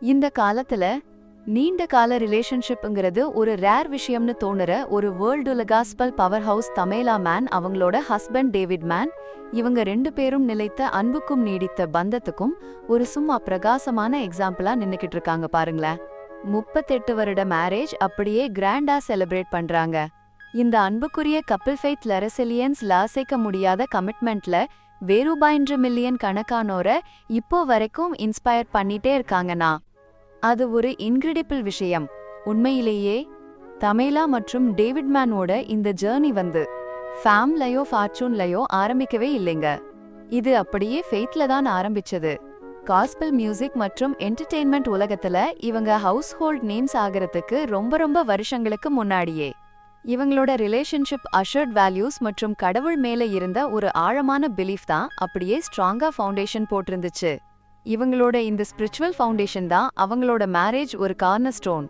இந்த காலத்துல நீண்ட கால ரிலேஷன்ஷிப்ங்கிறது ஒரு ரேர் விஷயம்னு தோணுற ஒரு world gospel power house Tamela Mann அவங்களோட ஹஸ்பண்ட் டேவிட் மேன். இவங்க 2 பேரும் நிலைத்த அன்புக்கும் நீடித்த பந்தத்துக்கும் ஒரு சும்மா பிரகாசமான எக்ஸாம்பிளா நின்னுக்கிட்டு இருக்காங்க பாருங்களேன். 38 வருட மேரேஜ் அப்படியே கிராண்டா செலிப்ரேட் பண்றாங்க. இந்த அன்புக்குரிய கப்பிள் ஃபெய்த் ரெசிலியன்ஸ்ல அசைக்க முடியாத கமிட்மெண்ட்ல வேறுபாயின்ற மில்லியன் கணக்கானோர இப்போ வரைக்கும் இன்ஸ்பயர் பண்ணிட்டே இருக்காங்கன்னா அது ஒரு இன்கிரெடிபிள் விஷயம். உண்மையிலேயே தமேலா மற்றும் டேவிட் மேனோட இந்த ஜேர்னி ஃபேம்லயோ ஃபார்ச்சூன்லயோ ஆரம்பிக்கவே இல்லைங்க. இது அப்படியே ஃபெய்த்ல தான் ஆரம்பிச்சது. காஸ்பல் மியூசிக் மற்றும் என்டர்டெயின்மெண்ட் உலகத்துல இவங்க ஹவுஸ் ஹோல்ட் நேம்ஸ் ஆகிறதுக்கு ரொம்ப வருஷங்களுக்கு முன்னாடியே இவங்களோட ரிலேஷன்ஷிப் அஷர்ட் வேல்யூஸ் மற்றும் கடவுள் மேல இருந்த ஒரு ஆழமான பிலீஃப் தான் அப்படியே ஸ்ட்ராங்கா ஃபவுண்டேஷன் போட்டிருந்துச்சு. இவங்களோட இந்த ஸ்பிரிச்சுவல் ஃபவுண்டேஷன் தான் அவங்களோட மேரேஜ் ஒரு கார்னர் ஸ்டோன்.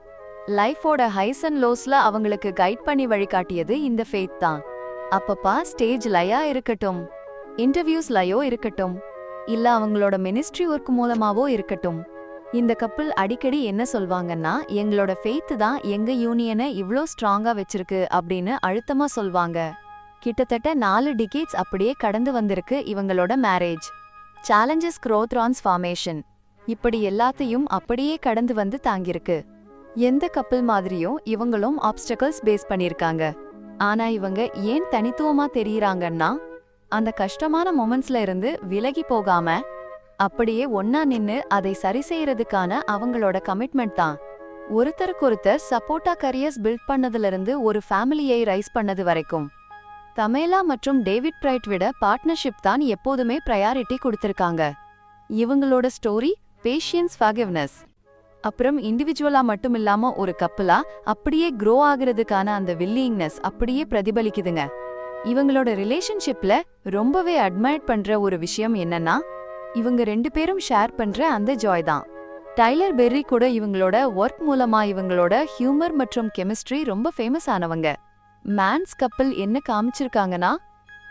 லைஃபோட ஹைஸ் அண்ட் லோஸ்ல அவங்களுக்கு கைட் பண்ணி வழிகாட்டியது இந்த ஃபெய்த் தான். அப்பப்பா ஸ்டேஜ்லயா இருக்கட்டும், இன்டர்வியூஸ்லயோ இருக்கட்டும், இல்ல அவங்களோட மினிஸ்ட்ரி ஒர்க் மூலமாவோ இருக்கட்டும், இந்த கப்பிள் அடிக்கடி என்ன சொல்வாங்கன்னா, எங்களோட ஃபெய்த் தான் எங்க யூனியனை இவ்ளோ ஸ்ட்ராங்கா வச்சிருக்கு அப்படின்னு அழுத்தமா சொல்வாங்க. கிட்டத்தட்ட 4 டிகேட்ஸ் அப்படியே கடந்து வந்திருக்கு இவங்களோட மேரேஜ். சேலஞ்சஸ், க்ரோத், டிரான்ஸ்ஃபார்மேஷன், இப்படி எல்லாத்தையும் அப்படியே கடந்து வந்து தாங்கிருக்கு. எந்த கப்பிள் மாதிரியும் இவங்களும் ஆப்ஸ்டக்கிள்ஸ் பேஸ் பண்ணிருக்காங்க. ஆனா இவங்க ஏன் தனித்துவமா தெரியுறாங்கன்னா, அந்த கஷ்டமான மொமெண்ட்ஸ்ல இருந்து விலகி போகாம அப்படியே ஒன்னா நின்னு அதை சரி செய்யறதுக்கான அவங்களோட கமிட்மெண்ட் தான். ஒருத்தருக்கொருத்தர் சப்போர்ட்டா கரியர்ஸ் பில்ட் பண்ணதுல இருந்து ஒரு ஃபேமிலியை ரைஸ் பண்ணது வரைக்கும் தமேலா மற்றும் டேவிட் பிரைட் விட பார்ட்னர்ஷிப் தான் எப்போதுமே ப்ரையாரிட்டி கொடுத்திருக்காங்க. இவங்களோட ஸ்டோரி பேஷியன்ஸ், ஃபர்கிவ்னஸ், அப்புறம் இண்டிவிஜுவலா மட்டும் இல்லாம ஒரு கப்பலா அப்படியே க்ரோ ஆகுறதுக்கான அந்த வில்லிங்னஸ் அப்படியே பிரதிபலிக்குதுங்க. இவங்களோட ரிலேஷன்ஷிப்ல ரொம்பவே அட்மையர் பண்ற ஒரு விஷயம் என்னன்னா, இவங்க 2 பேரும் ஷேர் பண்ற அந்த ஜாய் தான். டைலர் பெர்ரி கூட இவங்களோட ஒர்க் மூலமா இவங்களோட ஹியூமர் மற்றும் கெமிஸ்ட்ரி ரொம்ப ஃபேமஸ் ஆனவங்க. மேன்ஸ் கப்பிள் என்ன காமிச்சிருக்காங்கன்னா,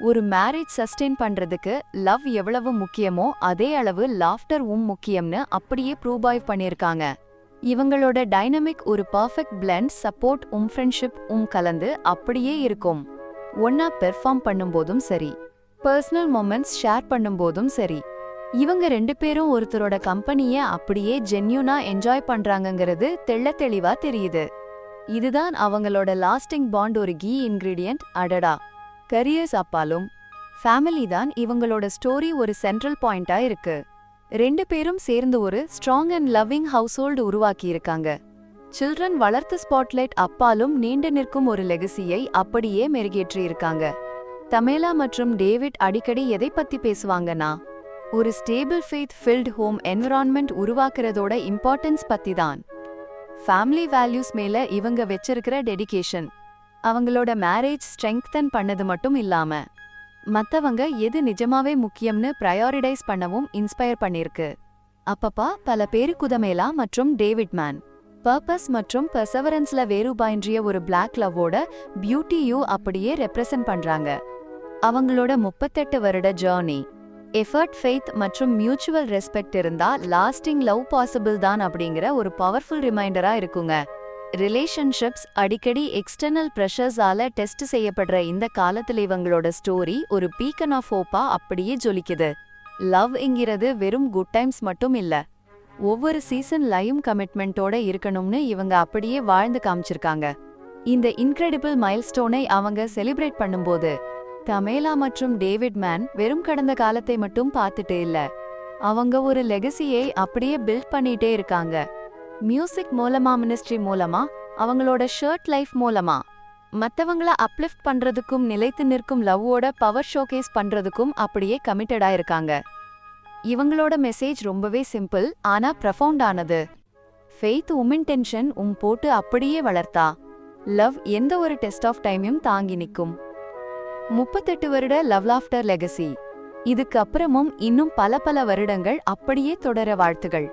ஒரு மேரேஜ் சஸ்டெயின் பண்றதுக்கு லவ் எவ்வளவு முக்கியமோ அதே அளவு லாஃப்டர் முக்கியம்னு அப்படியே ப்ரூவ் பண்ணிருக்காங்க. இவங்களோட டைனமிக் ஒரு பர்ஃபெக்ட் பிளெண்ட், சப்போர்ட், ஃப்ரெண்ட்ஷிப் கலந்து அப்படியே இருக்கும். ஒன்னா பெர்ஃபார்ம் பண்ணும்போதும் சரி, பர்சனல் மொமெண்ட்ஸ் ஷேர் பண்ணும்போதும் சரி, இவங்க 2 பேரும் ஒருத்தரோட கம்பெனிய அப்படியே ஜென்யூனா என்ஜாய் பண்றாங்கங்கிறது தெளிவா தெரியுது. இதுதான் அவங்களோட லாஸ்டிங் பாண்ட், ஒரு கீ இன்கிரீடியன்ட். அடடா, கரியர்ஸ் அப்பாலும் ஃபேமிலி தான் இவங்களோட ஸ்டோரி ஒரு சென்ட்ரல் பாயிண்டா இருக்கு. 2 பேரும் சேர்ந்து ஒரு strong and loving house hold உருவாக்கி இருக்காங்க. சில்ட்ரன் வளர்த்து ஸ்பாட்லைட் அப்பாலும் நீண்டு நிற்கும் ஒரு லெகசியை அப்படியே மெருகேற்றி இருக்காங்க. தமேலா மற்றும் டேவிட் அடிக்கடி எதை பத்தி பேசுவாங்கன்னா, ஒரு stable faith filled home environment உருவாக்குறதோட இம்பார்ட்டன்ஸ் பத்தி தான். ஃபேமிலி வேல்யூஸ் மேல இவங்க வச்சிருக்கிற டெடிகேஷன் அவங்களோட மேரேஜ் ஸ்ட்ரெங்தன் பண்ணது மட்டும் இல்லாம மத்தவங்க எது நிஜமாவே முக்கியம்னு ப்ரையாரிடைஸ் பண்ணவும் இன்ஸ்பயர் பண்ணிருக்கு. அப்பப்பா பல பேருக்கு தமேலா மற்றும் டேவிட் மேன் பர்பஸ் மற்றும் பெர்சவரன்ஸ்ல வேறுபாயின்றிய ஒரு பிளாக் லவ்வோட பியூட்டியூ அப்படியே ரெப்ரசன்ட் பண்றாங்க. அவங்களோட 38 வருட ஜர்னி, எஃபர்ட், ஃபெய்த் மற்றும் மியூச்சுவல் ரெஸ்பெக்ட் இருந்தா லாஸ்டிங் லவ் பாசிபிள் தான் அப்படிங்கிற ஒரு பவர்ஃபுல் ரிமைண்டரா இருக்குங்க. ரிலேஷன்ஷிப்ஸ் அடிக்கடி எக்ஸ்டர்னல் ப்ரெஷர்ஸால டெஸ்ட் செய்யப்படுற இந்த காலத்துல இவங்களோட ஸ்டோரி ஒரு பீக்கன் ஆஃப் ஹோப்பா அப்படியே ஜொலிக்குது. லவ் என்கிறது வெறும் குட் டைம்ஸ் மட்டும் இல்ல, ஒவ்வொரு சீசன் லையும் கமிட்மெண்ட்டோட இருக்கணும்னு இவங்க அப்படியே வாழ்ந்து காமிச்சிருக்காங்க. இந்த இன்கிரெடிபிள் மைல்ஸ்டோனை அவங்க செலிப்ரேட் பண்ணும்போது தமேலா மற்றும் டேவிட் மேன் வெறும் கடந்த காலத்தை மட்டும் பார்த்துட்டு இல்ல, அவங்க ஒரு லெகசியை அப்படியே பில்ட் பண்ணிட்டே இருக்காங்க. மியூசிக் மூலமா, மினிஸ்ட்ரி மூலமா, அவங்களோட ஷர்ட் லைஃப் மூலமா மத்தவங்கள அப்லிஃப்ட் பண்றதுக்கும் நிலைத்து நிற்கும் லவ்வோட பவர் ஷோகேஸ் பண்றதுக்கும் அப்படியே கமிட்டடா இருக்காங்க. இவங்களோட மெசேஜ் ரொம்பவே சிம்பிள் ஆனா ப்ரஃபவுண்டானது. ஃபெய்த் இன்டென்ஷன் போட்டு அப்படியே வளர்த்தா லவ் எந்த ஒரு டெஸ்ட் ஆஃப் டைமையும் தாங்கி நிற்கும். 38 வருட லவ் லாஃப்டர் லெகசி இதுக்கு அப்புறமும் இன்னும் பல வருடங்கள் அப்படியே தொடர வாழ்த்துகள்.